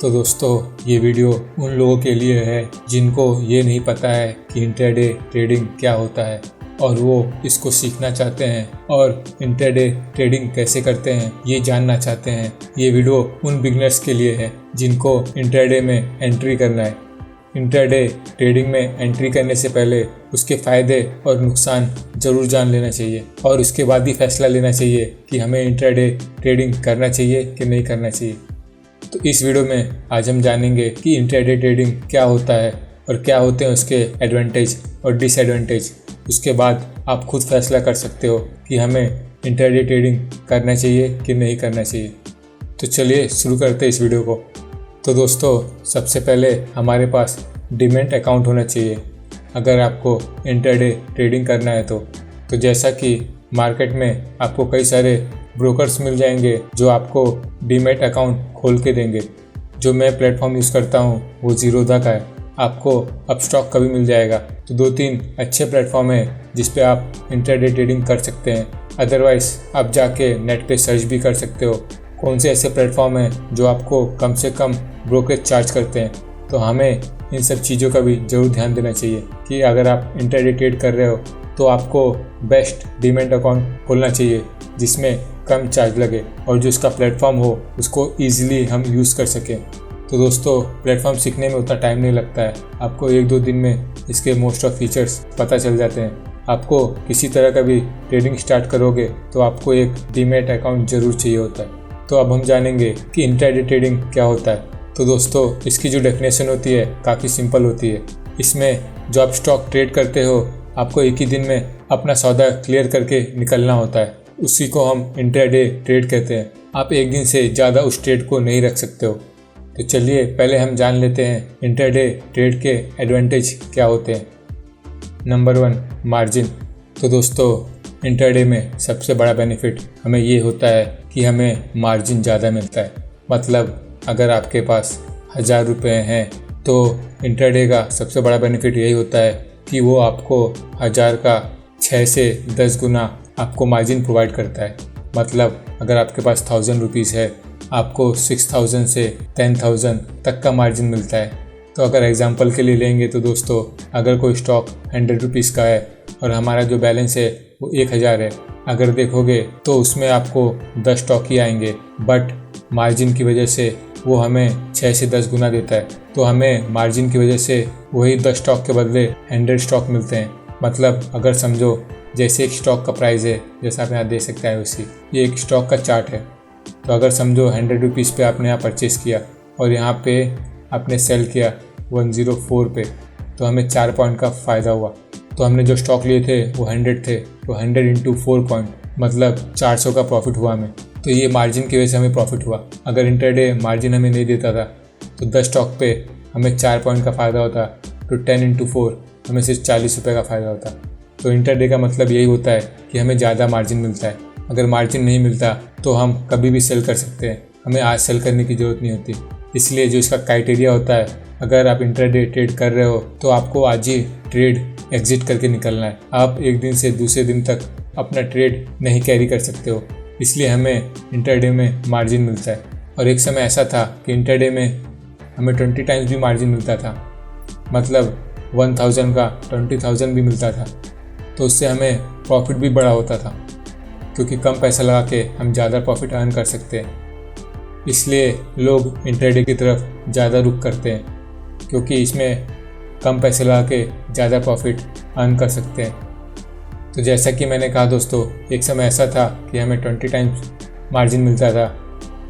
तो दोस्तों ये वीडियो उन लोगों के लिए है जिनको ये नहीं पता है कि इंट्राडे ट्रेडिंग क्या होता है और वो इसको सीखना चाहते हैं और इंट्राडे ट्रेडिंग कैसे करते हैं ये जानना चाहते हैं। ये वीडियो उन बिगनर्स के लिए है जिनको इंट्राडे में एंट्री करना है। इंट्राडे ट्रेडिंग में एंट्री करने से पहले उसके फ़ायदे और नुकसान ज़रूर जान लेना चाहिए और उसके बाद ही फैसला लेना चाहिए कि हमें इंट्राडे ट्रेडिंग करना चाहिए कि नहीं करना चाहिए। तो इस वीडियो में आज हम जानेंगे कि इंट्राडे ट्रेडिंग क्या होता है और क्या होते हैं उसके एडवांटेज और डिसएडवांटेज। उसके बाद आप खुद फैसला कर सकते हो कि हमें इंट्राडे ट्रेडिंग करना चाहिए कि नहीं करना चाहिए। तो चलिए शुरू करते हैं इस वीडियो को। तो दोस्तों सबसे पहले हमारे पास डीमैट अकाउंट होना चाहिए अगर आपको इंट्राडे ट्रेडिंग करना है तो जैसा कि मार्केट में आपको कई सारे ब्रोकर्स मिल जाएंगे जो आपको डीमैट अकाउंट खोल के देंगे। जो मैं प्लेटफॉर्म यूज़ करता हूँ वो ज़ीरोधा का है। आपको अपस्टॉक का भी मिल जाएगा। तो 2-3 अच्छे प्लेटफॉर्म हैं जिस पे आप इंट्राडे ट्रेडिंग कर सकते हैं। अदरवाइज़ आप जाके नेट पे सर्च भी कर सकते हो कौन से ऐसे प्लेटफॉर्म हैं जो आपको कम से कम ब्रोकरेज चार्ज करते हैं। तो हमें इन सब चीज़ों का भी ज़रूर ध्यान देना चाहिए कि अगर आप इंट्राडे ट्रेड कर रहे हो तो आपको बेस्ट डीमैट अकाउंट खोलना चाहिए जिसमें कम चार्ज लगे और जो इसका प्लेटफॉर्म हो उसको ईजिली हम यूज़ कर सकें। तो दोस्तों प्लेटफॉर्म सीखने में उतना टाइम नहीं लगता है। आपको 1-2 दिन में इसके मोस्ट ऑफ फीचर्स पता चल जाते हैं। आपको किसी तरह का भी ट्रेडिंग स्टार्ट करोगे तो आपको एक डीमैट अकाउंट ज़रूर चाहिए होता है। तो अब हम जानेंगे कि इंट्राडे ट्रेडिंग क्या होता है। तो दोस्तों इसकी जो डेफिनेशन होती है काफ़ी सिंपल होती है। इसमें जो आप स्टॉक ट्रेड करते हो आपको एक ही दिन में अपना सौदा क्लियर करके निकलना होता है। उसी को हम इंट्राडे ट्रेड कहते हैं। आप एक दिन से ज़्यादा उस ट्रेड को नहीं रख सकते हो। तो चलिए पहले हम जान लेते हैं इंट्राडे ट्रेड के एडवांटेज क्या होते हैं। Number 1 margin. तो दोस्तों इंट्राडे में सबसे बड़ा बेनिफिट हमें ये होता है कि हमें मार्जिन ज़्यादा मिलता है। मतलब अगर आपके पास 1000 रुपये हैं तो इंट्राडे का सबसे बड़ा बेनिफिट यही होता है कि वो आपको 1000 का 6 से 10 गुना आपको मार्जिन प्रोवाइड करता है। मतलब अगर आपके पास 1000 रुपीज़ है आपको 6000 से 10,000 तक का मार्जिन मिलता है। तो अगर एग्जांपल के लिए लेंगे तो दोस्तों अगर कोई स्टॉक 100 रुपीज़ का है और हमारा जो बैलेंस है वो 1000 है, अगर देखोगे तो उसमें आपको 10 स्टॉक ही आएंगे बट मार्जिन की वजह से वो हमें 6 से 10 गुना देता है। तो हमें मार्जिन की वजह से वही 10 स्टॉक के बदले 100 स्टॉक मिलते हैं। मतलब अगर समझो जैसे एक स्टॉक का प्राइस है, जैसा आप यहाँ देख सकते हैं वैसी ये एक स्टॉक का चार्ट है। तो अगर समझो 100 रुपीज़ पे आपने यहाँ परचेज़ किया और यहाँ पे आपने सेल किया 104 पे, तो हमें 4 पॉइंट का फ़ायदा हुआ। तो हमने जो स्टॉक लिए थे वो 100 थे, तो 100 इंटू 4 पॉइंट मतलब 400 का प्रॉफिट हुआ हमें। तो ये मार्जिन की वजह से हमें प्रॉफिट हुआ। अगर इंट्राडे मार्जिन हमें नहीं देता था तो 10 स्टॉक पे हमें 4 पॉइंट का फ़ायदा होता, तो 10 इंटू 4 हमें सिर्फ 40 रुपये का फ़ायदा होता। तो इंट्राडे का मतलब यही होता है कि हमें ज़्यादा मार्जिन मिलता है। अगर मार्जिन नहीं मिलता तो हम कभी भी सेल कर सकते हैं, हमें आज सेल करने की ज़रूरत नहीं होती। इसलिए जो इसका क्राइटेरिया होता है, अगर आप इंट्राडे ट्रेड कर रहे हो तो आपको आज ही ट्रेड एग्जिट करके निकलना है। आप एक दिन से दूसरे दिन तक अपना ट्रेड नहीं कैरी कर सकते हो। इसलिए हमें इंट्राडे में मार्जिन मिलता है। और एक समय ऐसा था कि इंट्राडे में हमें 20 टाइम्स भी मार्जिन मिलता था। मतलब 1000 का 20,000 भी मिलता था। तो उससे हमें प्रॉफिट भी बड़ा होता था क्योंकि कम पैसा लगा के हम ज़्यादा प्रॉफिट अर्न कर सकते हैं। इसलिए लोग इंट्राडे की तरफ ज़्यादा रुख करते हैं क्योंकि इसमें कम पैसे लगा के ज़्यादा प्रॉफिट अर्न कर सकते हैं। तो जैसा कि मैंने कहा दोस्तों, एक समय ऐसा था कि हमें 20 टाइम्स मार्जिन मिलता था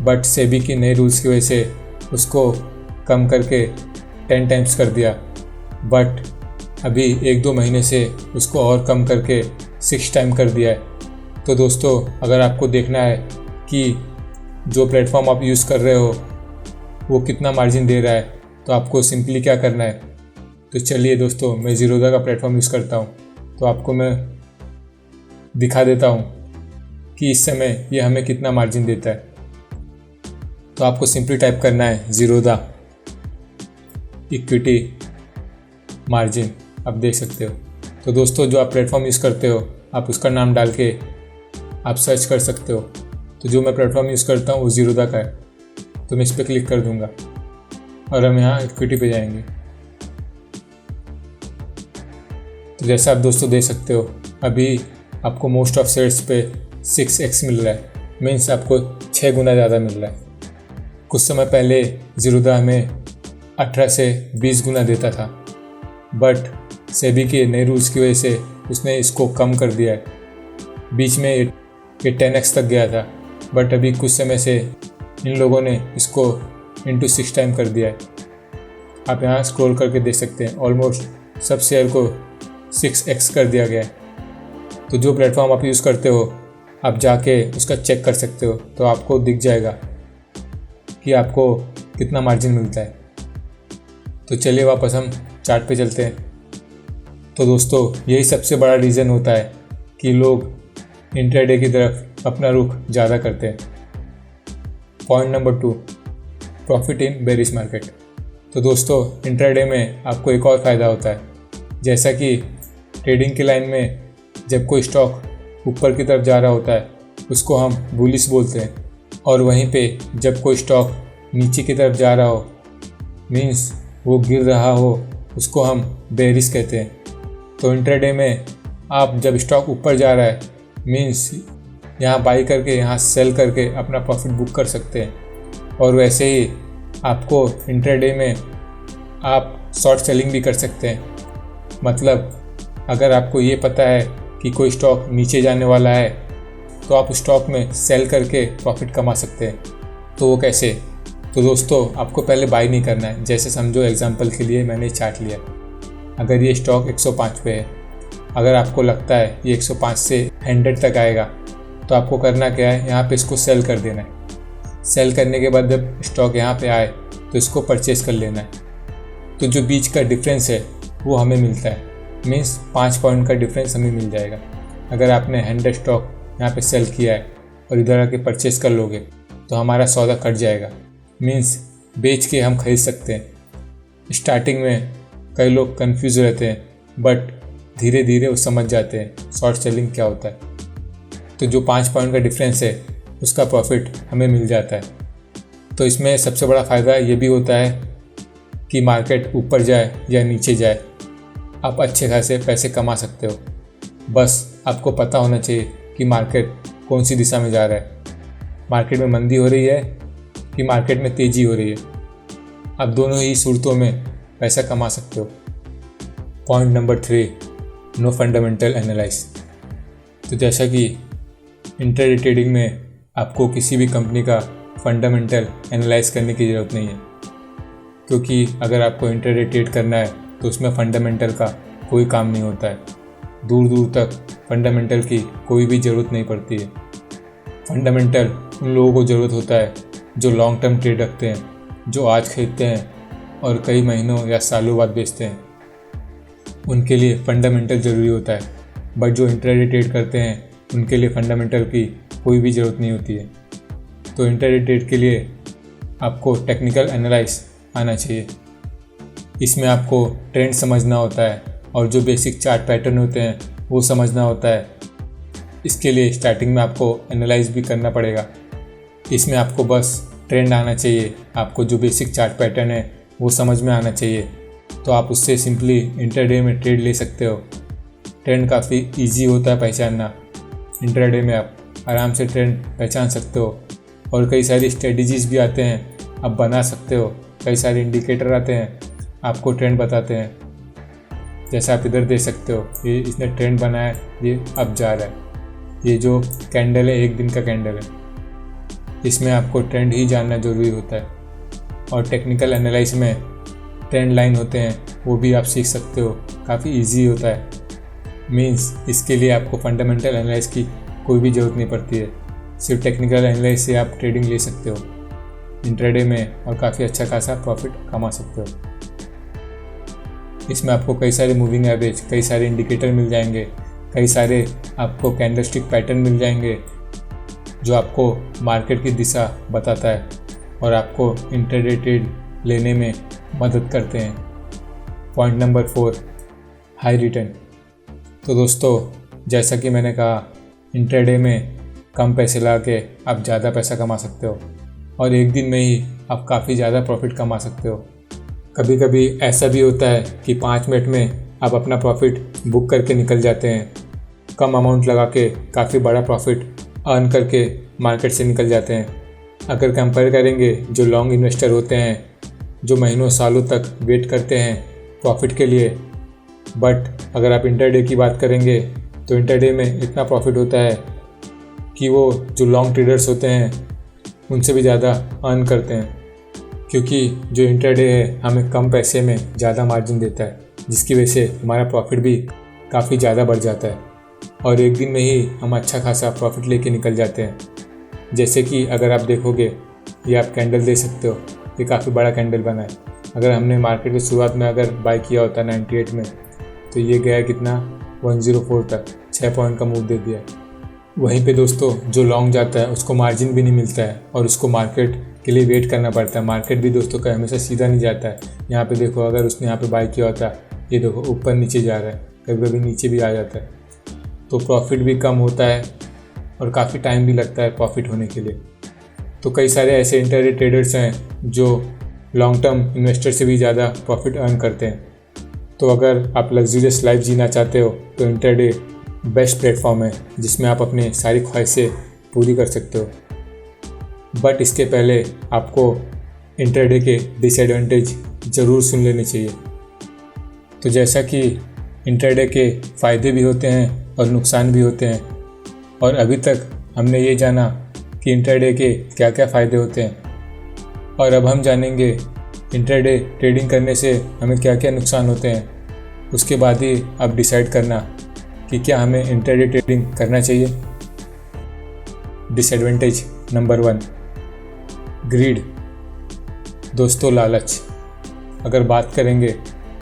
बट सेबी की नए रूल्स की वजह से उसको कम करके 10 टाइम्स कर दिया। बट अभी 1-2 महीने से उसको और कम करके 6 टाइम कर दिया है। तो दोस्तों अगर आपको देखना है कि जो प्लेटफॉर्म आप यूज़ कर रहे हो वो कितना मार्जिन दे रहा है तो आपको सिंपली क्या करना है। तो चलिए दोस्तों मैं ज़ीरोधा का प्लेटफॉर्म यूज़ करता हूँ तो आपको मैं दिखा देता हूँ कि इस समय ये हमें कितना मार्जिन देता है। तो आपको सिंपली टाइप करना है ज़ीरोधा इक्विटी मार्जिन। आप देख सकते हो। तो दोस्तों जो आप प्लेटफॉर्म यूज़ करते हो आप उसका नाम डाल के आप सर्च कर सकते हो। तो जो मैं प्लेटफॉर्म यूज़ करता हूँ वो ज़ीरोधा का है। तो मैं इस पर क्लिक कर दूँगा। और हम यहाँ इक्विटी पे जाएंगे। तो जैसा आप दोस्तों देख सकते हो, अभी आपको मोस्ट ऑफ शेयर्स पे 6x मिल रहा है, मीन्स आपको 6 गुना ज़्यादा मिल रहा है। कुछ समय पहले ज़ीरोधा हमें 18 से 20 गुना देता था, बट सेबी के नए रूल्स की वजह से उसने इसको कम कर दिया है। बीच में ये 10x तक गया था, बट अभी कुछ समय से इन लोगों ने इसको इंटू 6 टाइम कर दिया है। आप यहाँ स्क्रॉल करके देख सकते हैं, ऑलमोस्ट सब शेयर को 6x कर दिया गया है। तो जो प्लेटफॉर्म आप यूज़ करते हो, आप जाके उसका चेक कर सकते हो, तो आपको दिख जाएगा कि आपको कितना मार्जिन मिलता है। तो चलिए वापस हम चार्ट पे चलते हैं। तो दोस्तों, यही सबसे बड़ा रीज़न होता है कि लोग इंट्राडे की तरफ अपना रुख ज़्यादा करते हैं। Point number 2, profit in bearish market. तो दोस्तों, इंट्राडे में आपको एक और फ़ायदा होता है, जैसा कि ट्रेडिंग की लाइन में जब कोई स्टॉक ऊपर की तरफ जा रहा होता है उसको हम बुलिश बोलते हैं, और वहीं पे जब कोई स्टॉक नीचे की तरफ जा रहा हो, मीन्स वो गिर रहा हो, उसको हम बेरिश कहते हैं। तो इंट्राडे में आप जब स्टॉक ऊपर जा रहा है, मीन्स यहाँ बाई करके यहाँ सेल करके अपना प्रॉफिट बुक कर सकते हैं। और वैसे ही आपको इंट्राडे में आप शॉर्ट सेलिंग भी कर सकते हैं। मतलब अगर आपको ये पता है कि कोई स्टॉक नीचे जाने वाला है, तो आप स्टॉक में सेल करके प्रॉफिट कमा सकते हैं। तो वो कैसे? तो दोस्तों, आपको पहले बाई नहीं करना है। जैसे समझो, एग्जांपल के लिए मैंने चार्ट लिया, अगर ये स्टॉक 105 पे है, अगर आपको लगता है ये 105 से 100 तक आएगा, तो आपको करना क्या है, यहाँ पे इसको सेल कर देना है। सेल करने के बाद जब स्टॉक यहाँ पे आए तो इसको परचेज़ कर लेना है। तो जो बीच का डिफरेंस है वो हमें मिलता है, मीन्स 5 पॉइंट का डिफरेंस हमें मिल जाएगा। अगर आपने 100 स्टॉक यहाँ पे सेल किया है और इधर आके परचेज़ कर लोगे तो हमारा सौदा कट जाएगा, मीन्स बेच के हम खरीद सकते हैं। स्टार्टिंग में कई लोग कंफ्यूज रहते हैं, बट धीरे धीरे वो समझ जाते हैं शॉर्ट सेलिंग क्या होता है। तो जो 5 पॉइंट का डिफरेंस है उसका प्रॉफिट हमें मिल जाता है। तो इसमें सबसे बड़ा फ़ायदा ये भी होता है कि मार्केट ऊपर जाए या नीचे जाए, आप अच्छे खासे पैसे कमा सकते हो। बस आपको पता होना चाहिए कि मार्केट कौन सी दिशा में जा रहा है, मार्केट में मंदी हो रही है कि मार्केट में तेज़ी हो रही है। आप दोनों ही सूरतों में पैसा कमा सकते हो। Point number 3, no fundamental analyse. तो जैसा कि इंट्राडे ट्रेडिंग में आपको किसी भी कंपनी का फंडामेंटल एनालाइज करने की ज़रूरत नहीं है, क्योंकि अगर आपको इंट्राडे ट्रेड करना है तो उसमें फंडामेंटल का कोई काम नहीं होता है। दूर दूर तक फंडामेंटल की कोई भी ज़रूरत नहीं पड़ती है। फंडामेंटल उन लोगों को ज़रूरत होता है जो लॉन्ग टर्म ट्रेड रखते हैं, जो आज खरीदते हैं और कई महीनों या सालों बाद बेचते हैं। उनके लिए फंडामेंटल ज़रूरी होता है, बट जो इंट्राडे ट्रेड करते हैं उनके लिए फंडामेंटल की कोई भी ज़रूरत नहीं होती है। तो इंट्राडे ट्रेड के लिए आपको टेक्निकल एनालाइज आना चाहिए। इसमें आपको ट्रेंड समझना होता है और जो बेसिक चार्ट पैटर्न होते हैं वो समझना होता है। इसके लिए स्टार्टिंग में आपको एनालाइज भी करना पड़ेगा। इसमें आपको बस ट्रेंड आना चाहिए, आपको जो बेसिक चार्ट पैटर्न है वो समझ में आना चाहिए, तो आप उससे सिंपली इंट्राडे में ट्रेड ले सकते हो। ट्रेंड काफ़ी इजी होता है पहचानना। इंट्राडे में आप आराम से ट्रेंड पहचान सकते हो और कई सारी स्ट्रेटजीज़ भी आते हैं, आप बना सकते हो। कई सारे इंडिकेटर आते हैं, आपको ट्रेंड बताते हैं। जैसा आप इधर देख सकते हो, ये इसने ट्रेंड बनाया है, ये अब जा रहा है। ये जो कैंडल है, एक दिन का कैंडल है। इसमें आपको ट्रेंड ही जानना ज़रूरी होता है। और टेक्निकल एनालाइज में ट्रेंड लाइन होते हैं, वो भी आप सीख सकते हो। काफ़ी इजी होता है, मीन्स इसके लिए आपको फंडामेंटल एनालाइज की कोई भी ज़रूरत नहीं पड़ती है। सिर्फ टेक्निकल एनालाइज से आप ट्रेडिंग ले सकते हो इंट्राडे में और काफ़ी अच्छा खासा प्रॉफिट कमा सकते हो। इसमें आपको कई सारे मूविंग एवरेज, कई सारे इंडिकेटर मिल जाएंगे, कई सारे आपको कैंडलस्टिक पैटर्न मिल जाएंगे जो आपको मार्केट की दिशा बताता है और आपको इंट्राडे ट्रेड लेने में मदद करते हैं। Point number 4, high return. तो दोस्तों, जैसा कि मैंने कहा, इंट्राडे में कम पैसे लगा के आप ज़्यादा पैसा कमा सकते हो और एक दिन में ही आप काफ़ी ज़्यादा प्रॉफिट कमा सकते हो। कभी कभी ऐसा भी होता है कि 5 मिनट में आप अपना प्रॉफिट बुक करके निकल जाते हैं, कम अमाउंट लगा के काफ़ी बड़ा प्रॉफिट अर्न करके मार्केट से निकल जाते हैं। अगर कंपेयर करेंगे जो लॉन्ग इन्वेस्टर होते हैं, जो महीनों सालों तक वेट करते हैं प्रॉफिट के लिए, बट अगर आप इंटरडे की बात करेंगे तो इंटरडे में इतना प्रॉफिट होता है कि वो जो लॉन्ग ट्रेडर्स होते हैं उनसे भी ज़्यादा अर्न करते हैं, क्योंकि जो इंटरडे है हमें कम पैसे में ज़्यादा मार्जिन देता है, जिसकी वजह से हमारा प्रॉफिट भी काफ़ी ज़्यादा बढ़ जाता है और एक दिन में ही हम अच्छा खासा प्रॉफिट लेके निकल जाते हैं। जैसे कि अगर आप देखोगे, ये आप कैंडल दे सकते हो, ये काफ़ी बड़ा कैंडल बना है। अगर हमने मार्केट की शुरुआत में अगर बाय किया होता 98 में, तो ये गया कितना 104 तक, 6 पॉइंट का मूव दे दिया। वहीं पे दोस्तों जो लॉन्ग जाता है उसको मार्जिन भी नहीं मिलता है और उसको मार्केट के लिए वेट करना पड़ता है। मार्केट भी दोस्तों का हमेशा सीधा नहीं जाता है। यहाँ पे देखो, अगर उसने यहाँ पे बाय किया होता, ये देखो ऊपर नीचे जा रहा है, कभी कभी नीचे भी आ जाता है, तो प्रॉफिट भी कम होता है और काफ़ी टाइम भी लगता है प्रॉफिट होने के लिए। तो कई सारे ऐसे इंटरडे ट्रेडर्स हैं जो लॉन्ग टर्म इन्वेस्टर से भी ज़्यादा प्रॉफिट अर्न करते हैं। तो अगर आप लग्जरियस लाइफ जीना चाहते हो तो इंटरडे बेस्ट प्लेटफॉर्म है जिसमें आप अपने सारी ख्वाहिशें पूरी कर सकते हो। बट इसके पहले आपको इंटरडे के डिसएडवांटेज ज़रूर सुन लेने चाहिए। तो जैसा कि इंटरडे के फ़ायदे भी होते हैं और नुकसान भी होते हैं, और अभी तक हमने ये जाना कि इंटरडे के क्या क्या फ़ायदे होते हैं, और अब हम जानेंगे इंटरडे ट्रेडिंग करने से हमें क्या क्या नुकसान होते हैं। उसके बाद ही आप डिसाइड करना कि क्या हमें इंटरडे ट्रेडिंग करना चाहिए। Disadvantage number 1, greed. दोस्तों लालच, अगर बात करेंगे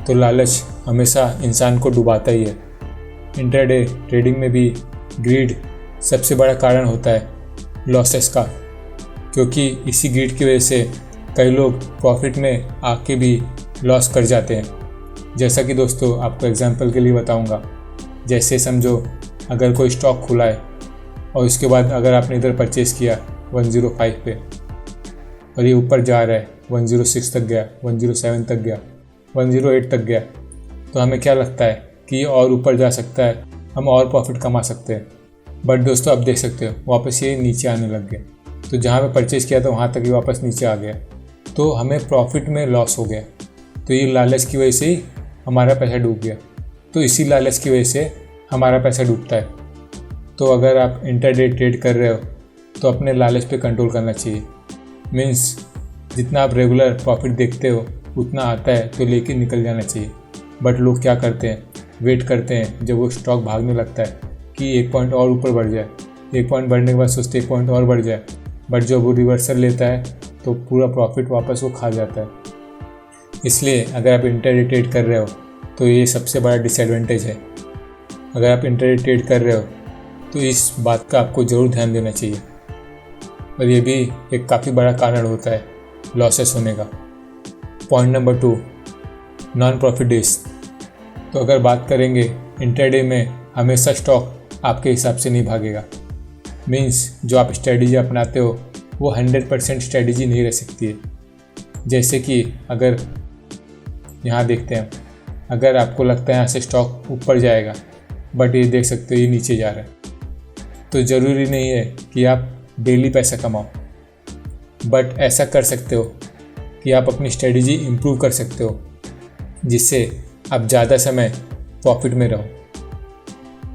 तो लालच हमेशा इंसान को डुबाता ही है। इंटरडे ट्रेडिंग में भी ग्रीड सबसे बड़ा कारण होता है लॉसेस का, क्योंकि इसी ग्रीड की वजह से कई लोग प्रॉफिट में आके भी लॉस कर जाते हैं। जैसा कि दोस्तों आपको एग्जांपल के लिए बताऊंगा, जैसे समझो अगर कोई स्टॉक खुला है और उसके बाद अगर आपने इधर परचेस किया 105 पे और ये ऊपर जा रहा है, 106 तक गया, 107 तक गया, 108 तक गया, तो हमें क्या लगता है कि ये और ऊपर जा सकता है, हम और प्रॉफिट कमा सकते हैं। बट दोस्तों आप देख सकते हो वापस ये नीचे आने लग गए, तो जहाँ पे परचेज़ किया था वहाँ तक ही वापस नीचे आ गया, तो हमें प्रॉफिट में लॉस हो गया। तो ये लालच की वजह से ही हमारा पैसा डूब गया। तो इसी लालच की वजह से हमारा पैसा डूबता है। तो अगर आप इंटरडे ट्रेड कर रहे हो तो अपने लालच पे कंट्रोल करना चाहिए। मीन्स जितना आप रेगुलर प्रॉफिट देखते हो उतना आता है तो लेके निकल जाना चाहिए। बट लोग क्या करते हैं, वेट करते हैं जब वो स्टॉक भागने लगता है कि 1 पॉइंट और ऊपर बढ़ जाए, 1 पॉइंट बढ़ने के बाद सोचते 1 पॉइंट और बढ़ जाए, बट जब वो रिवर्सल लेता है तो पूरा प्रॉफिट वापस वो खा जाता है। इसलिए अगर आप इंटरडे ट्रेड कर रहे हो तो ये सबसे बड़ा डिसएडवांटेज है। अगर आप इंटरडे ट्रेड कर रहे हो तो इस बात का आपको ज़रूर ध्यान देना चाहिए, और ये भी एक काफ़ी बड़ा कारण होता है लॉसेस होने का। Point number 2, non profit days. तो अगर बात करेंगे इंटरडे में हमेशा स्टॉक आपके हिसाब से नहीं भागेगा। मीन्स जो आप स्ट्रेटजी अपनाते हो वो 100% स्ट्रेटजी नहीं रह सकती है। जैसे कि अगर यहाँ देखते हैं, अगर आपको लगता है यहाँ से स्टॉक ऊपर जाएगा बट ये देख सकते हो ये नीचे जा रहा है, तो ज़रूरी नहीं है कि आप डेली पैसा कमाओ, बट ऐसा कर सकते हो कि आप अपनी स्ट्रेटजी इम्प्रूव कर सकते हो जिससे आप ज़्यादा समय प्रॉफिट में रहो।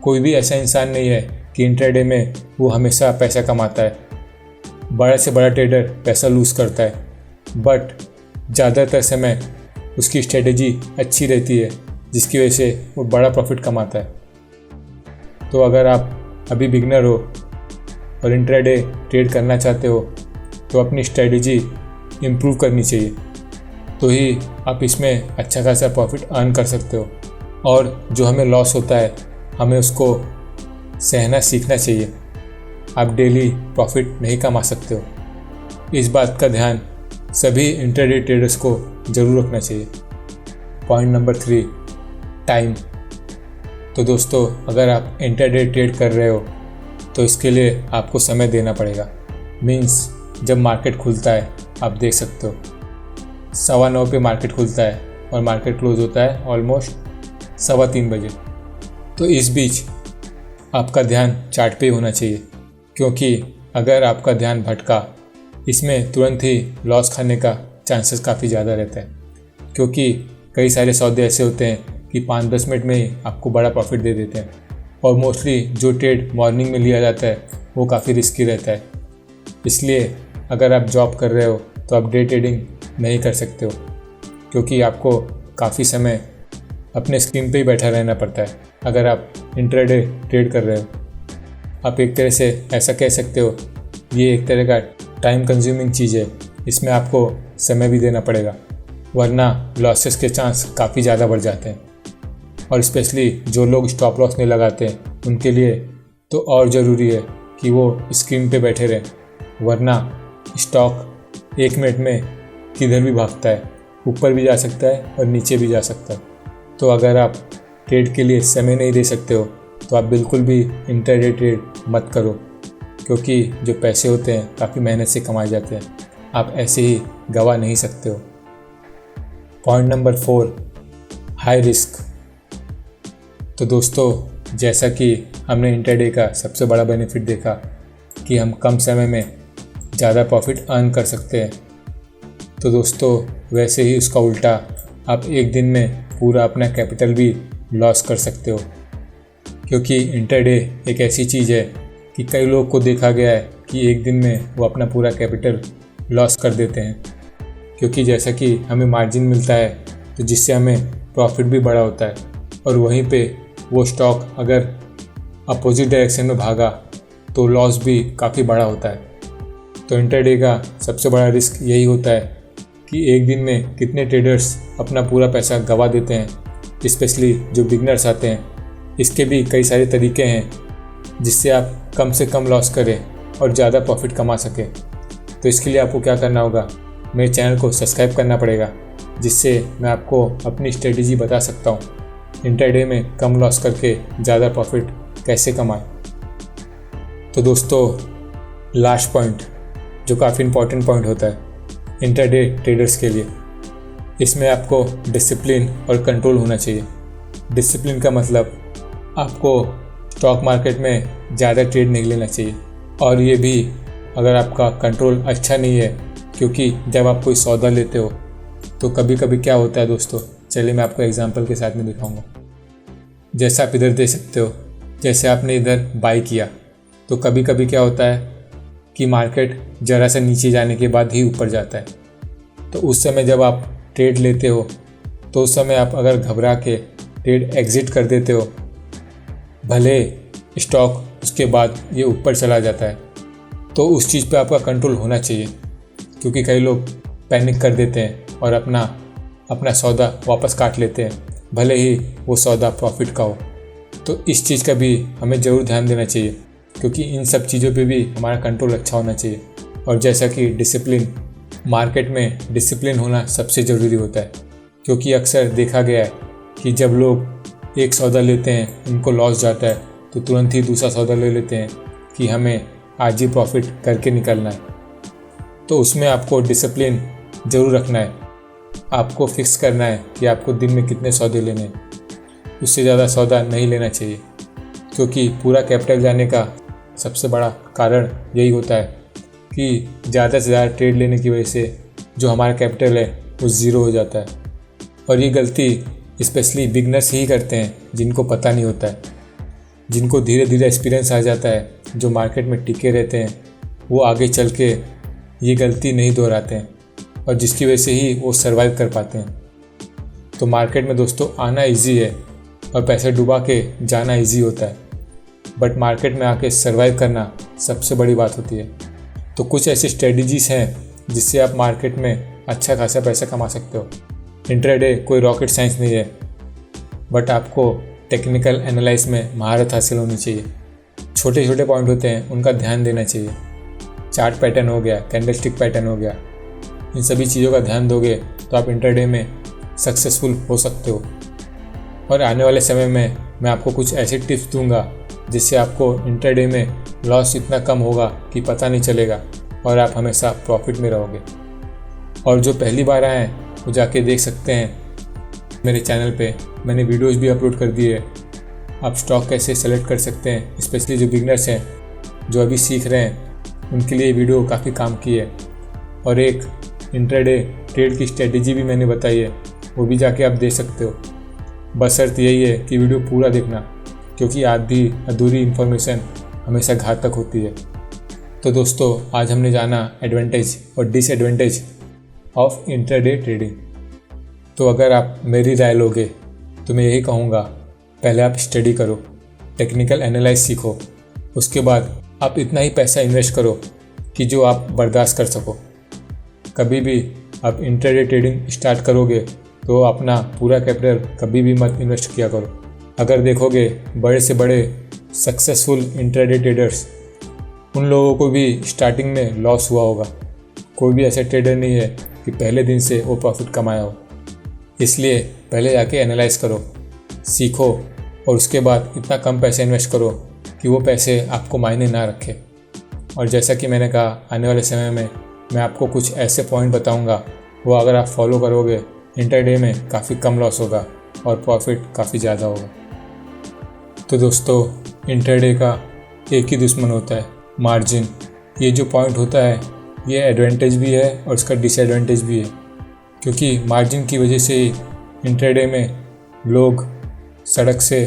कोई भी ऐसा इंसान नहीं है कि इंट्राडे में वो हमेशा पैसा कमाता है। बड़ा से बड़ा ट्रेडर पैसा लूज़ करता है, बट ज़्यादातर समय उसकी स्ट्रेटजी अच्छी रहती है जिसकी वजह से वो बड़ा प्रॉफिट कमाता है। तो अगर आप अभी बिगनर हो और इंट्राडे ट्रेड करना चाहते हो तो अपनी स्ट्रेटजी इम्प्रूव करनी चाहिए, तो ही आप इसमें अच्छा खासा प्रॉफिट अर्न कर सकते हो। और जो हमें लॉस होता है हमें उसको सहना सीखना चाहिए। आप डेली प्रॉफिट नहीं कमा सकते हो। इस बात का ध्यान सभी इंट्राडे ट्रेडर्स को ज़रूर रखना चाहिए। Point number 3, time. तो दोस्तों अगर आप इंट्राडे ट्रेड कर रहे हो तो इसके लिए आपको समय देना पड़ेगा। मीन्स जब मार्केट खुलता है आप देख सकते हो 9:15 पे मार्केट खुलता है और मार्केट क्लोज होता है ऑलमोस्ट 3:15 बजे। तो इस बीच आपका ध्यान चार्ट पे होना चाहिए, क्योंकि अगर आपका ध्यान भटका इसमें तुरंत ही लॉस खाने का चांसेस काफ़ी ज़्यादा रहता है, क्योंकि कई सारे सौदे ऐसे होते हैं कि 5-10 मिनट में ही आपको बड़ा प्रॉफिट दे देते हैं। और मोस्टली जो ट्रेड मॉर्निंग में लिया जाता है वो काफ़ी रिस्की रहता है। इसलिए अगर आप जॉब कर रहे हो तो आप डे ट्रेडिंग नहीं कर सकते हो, क्योंकि आपको काफ़ी समय अपने स्क्रीन पे ही बैठा रहना पड़ता है अगर आप इंट्राडे ट्रेड कर रहे हो। आप एक तरह से ऐसा कह सकते हो, ये एक तरह का टाइम कंज्यूमिंग चीज़ है, इसमें आपको समय भी देना पड़ेगा, वरना लॉसेस के चांस काफ़ी ज़्यादा बढ़ जाते हैं। और स्पेशली जो लोग स्टॉप लॉस नहीं लगाते हैं उनके लिए तो और ज़रूरी है कि वो स्क्रीन पे बैठे रहें, वरना स्टॉक 1 मिनट में किधर भी भागता है, ऊपर भी जा सकता है और नीचे भी जा सकता है। तो अगर आप ट्रेड के लिए समय नहीं दे सकते हो तो आप बिल्कुल भी इंट्राडे ट्रेड मत करो, क्योंकि जो पैसे होते हैं काफ़ी मेहनत से कमाए जाते हैं, आप ऐसे ही गवा नहीं सकते हो। Point number 4, high risk. तो दोस्तों, जैसा कि हमने इंट्राडे का सबसे बड़ा बेनिफिट देखा कि हम कम समय में ज़्यादा प्रॉफिट अर्न कर सकते हैं, तो दोस्तों वैसे ही उसका उल्टा आप एक दिन में पूरा अपना कैपिटल भी लॉस कर सकते हो, क्योंकि इंट्राडे एक ऐसी चीज़ है कि कई लोग को देखा गया है कि एक दिन में वो अपना पूरा कैपिटल लॉस कर देते हैं, क्योंकि जैसा कि हमें मार्जिन मिलता है तो जिससे हमें प्रॉफिट भी बड़ा होता है, और वहीं पे वो स्टॉक अगर अपोजिट डायरेक्शन में भागा तो लॉस भी काफ़ी बड़ा होता है। तो इंट्राडे का सबसे बड़ा रिस्क यही होता है कि एक दिन में कितने ट्रेडर्स अपना पूरा पैसा गंवा देते हैं, स्पेशली जो बिगनर्स आते हैं। इसके भी कई सारे तरीके हैं जिससे आप कम से कम लॉस करें और ज़्यादा प्रॉफिट कमा सकें। तो इसके लिए आपको क्या करना होगा, मेरे चैनल को सब्सक्राइब करना पड़ेगा, जिससे मैं आपको अपनी स्ट्रेटजी बता सकता हूँ इंट्राडे में कम लॉस करके ज़्यादा प्रॉफिट कैसे कमाएं। तो दोस्तों, लास्ट पॉइंट जो काफ़ी इम्पॉर्टेंट पॉइंट होता है इंट्राडे ट्रेडर्स के लिए, इसमें आपको डिसिप्लिन और कंट्रोल होना चाहिए। डिसिप्लिन का मतलब आपको स्टॉक मार्केट में ज़्यादा ट्रेड नहीं लेना चाहिए, और ये भी अगर आपका कंट्रोल अच्छा नहीं है, क्योंकि जब आप कोई सौदा लेते हो तो कभी कभी क्या होता है दोस्तों, चलिए मैं आपको एग्जांपल के साथ में दिखाऊंगा। जैसा आप इधर देख सकते हो, जैसे आपने इधर बाई किया तो कभी कभी क्या होता है कि मार्केट ज़रा सा नीचे जाने के बाद ही ऊपर जाता है। तो उस समय जब आप ट्रेड लेते हो तो उस समय आप अगर घबरा के ट्रेड एग्ज़िट कर देते हो, भले स्टॉक उसके बाद ये ऊपर चला जाता है, तो उस चीज़ पे आपका कंट्रोल होना चाहिए, क्योंकि कई लोग पैनिक कर देते हैं और अपना सौदा वापस काट लेते हैं, भले ही वो सौदा प्रॉफिट का हो। तो इस चीज़ का भी हमें ज़रूर ध्यान देना चाहिए, क्योंकि इन सब चीज़ों पे भी हमारा कंट्रोल अच्छा होना चाहिए। और जैसा कि डिसिप्लिन, मार्केट में डिसिप्लिन होना सबसे ज़रूरी होता है, क्योंकि अक्सर देखा गया है कि जब लोग एक सौदा लेते हैं उनको लॉस जाता है तो तुरंत ही दूसरा सौदा ले लेते हैं कि हमें आज ही प्रॉफिट करके निकलना है। तो उसमें आपको डिसिप्लिन ज़रूर रखना है, आपको फिक्स करना है कि आपको दिन में कितने सौदे लेने हैं, उससे ज़्यादा सौदा नहीं लेना चाहिए, क्योंकि पूरा कैपिटल जाने का सबसे बड़ा कारण यही होता है कि ज़्यादा से ज़्यादा ट्रेड लेने की वजह से जो हमारा कैपिटल है वो ज़ीरो हो जाता है। और ये गलती स्पेशली बिगनर्स ही करते हैं, जिनको पता नहीं होता है, जिनको धीरे धीरे एक्सपीरियंस आ जाता है, जो मार्केट में टिके रहते हैं, वो आगे चल के ये गलती नहीं दोहराते हैं, और जिसकी वजह से ही वो सर्वाइव कर पाते हैं। तो मार्केट में दोस्तों आना इजी है और पैसे डुबा के जाना इजी होता है, बट मार्केट में आके सर्वाइव करना सबसे बड़ी बात होती है। तो कुछ ऐसी स्ट्रेटजीज़ हैं जिससे आप मार्केट में अच्छा खासा पैसा कमा सकते हो। इंट्राडे कोई रॉकेट साइंस नहीं है, बट आपको टेक्निकल एनालाइज में महारत हासिल होनी चाहिए। छोटे छोटे पॉइंट होते हैं, उनका ध्यान देना चाहिए। चार्ट पैटर्न हो गया, कैंडलस्टिक पैटर्न हो गया, इन सभी चीज़ों का ध्यान दोगे तो आप इंट्राडे में सक्सेसफुल हो सकते हो। और आने वाले समय में मैं आपको कुछ ऐसे टिप्स दूंगा जिससे आपको इंट्राडे में लॉस इतना कम होगा कि पता नहीं चलेगा और आप हमेशा प्रॉफिट में रहोगे। और जो पहली बार आए हैं वो जाके देख सकते हैं मेरे चैनल पे, मैंने वीडियोस भी अपलोड कर दिए है। आप स्टॉक कैसे सेलेक्ट कर सकते हैं, स्पेशली जो बिगनर्स हैं जो अभी सीख रहे हैं उनके लिए वीडियो काफ़ी काम की है। और एक इंट्राडे ट्रेड की स्ट्रेटेजी भी मैंने बताई है, वो भी जाके आप देख सकते हो। बस शर्त यही है कि वीडियो पूरा देखना, क्योंकि आधी अधूरी इन्फॉर्मेशन हमेशा घातक होती है। तो दोस्तों, आज हमने जाना एडवांटेज और डिसएडवांटेज ऑफ इंट्राडे ट्रेडिंग। तो अगर आप मेरी राय लोगे तो मैं यही कहूँगा, पहले आप स्टडी करो, टेक्निकल एनालाइज सीखो, उसके बाद आप इतना ही पैसा इन्वेस्ट करो कि जो आप बर्दाश्त कर सको। कभी भी आप इंट्राडे ट्रेडिंग स्टार्ट करोगे तो अपना पूरा कैपिटल कभी भी मत इन्वेस्ट किया करो। अगर देखोगे बड़े से बड़े सक्सेसफुल इंट्राडे ट्रेडर्स, उन लोगों को भी स्टार्टिंग में लॉस हुआ होगा। कोई भी ऐसा ट्रेडर नहीं है कि पहले दिन से वो प्रॉफिट कमाया हो। इसलिए पहले जाके एनालाइज करो, सीखो और उसके बाद इतना कम पैसे इन्वेस्ट करो कि वो पैसे आपको मायने ना रखे। और जैसा कि मैंने कहा, आने वाले समय में मैं आपको कुछ ऐसे पॉइंट बताऊंगा, वो अगर आप फॉलो करोगे इंट्राडे में काफ़ी कम लॉस होगा और प्रॉफिट काफ़ी ज़्यादा होगा। तो दोस्तों, इंट्राडे का एक ही दुश्मन होता है, मार्जिन। ये जो पॉइंट होता है ये एडवांटेज भी है और इसका डिसएडवांटेज भी है, क्योंकि मार्जिन की वजह से इंट्राडे में लोग सड़क से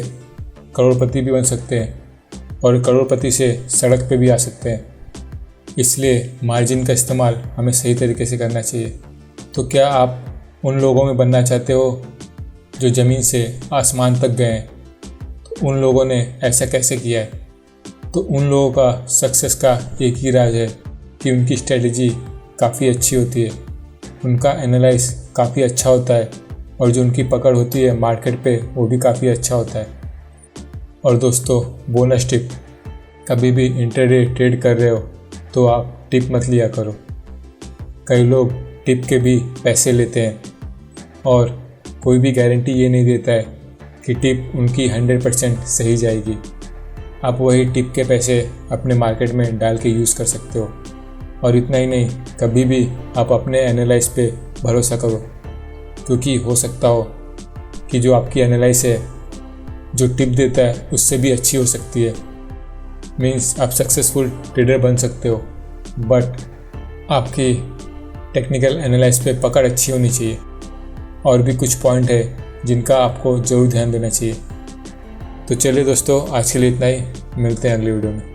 करोड़पति भी बन सकते हैं और करोड़पति से सड़क पे भी आ सकते हैं। इसलिए मार्जिन का इस्तेमाल हमें सही तरीके से करना चाहिए। तो क्या आप उन लोगों में बनना चाहते हो जो ज़मीन से आसमान तक गए हैं? तो उन लोगों ने ऐसा कैसे किया है? तो उन लोगों का सक्सेस का एक ही राज है कि उनकी स्ट्रेटजी काफ़ी अच्छी होती है, उनका एनालाइज काफ़ी अच्छा होता है और जो उनकी पकड़ होती है मार्केट पे वो भी काफ़ी अच्छा होता है। और दोस्तों, बोनस टिप, कभी भी इंट्राडे ट्रेड कर रहे हो तो आप टिप मत लिया करो। कई लोग टिप के भी पैसे लेते हैं और कोई भी गारंटी ये नहीं देता है कि टिप उनकी 100% सही जाएगी। आप वही टिप के पैसे अपने मार्केट में डाल के यूज़ कर सकते हो। और इतना ही नहीं, कभी भी आप अपने एनालाइज पे भरोसा करो, क्योंकि हो सकता हो कि जो आपकी एनालाइज है जो टिप देता है उससे भी अच्छी हो सकती है। मीन्स आप सक्सेसफुल ट्रेडर बन सकते हो, बट आपकी टेक्निकल एनालाइज पे पकड़ अच्छी होनी चाहिए। और भी कुछ पॉइंट है जिनका आपको ज़रूर ध्यान देना चाहिए। तो चलिए दोस्तों, आज के लिए इतना ही, मिलते हैं अगली वीडियो में।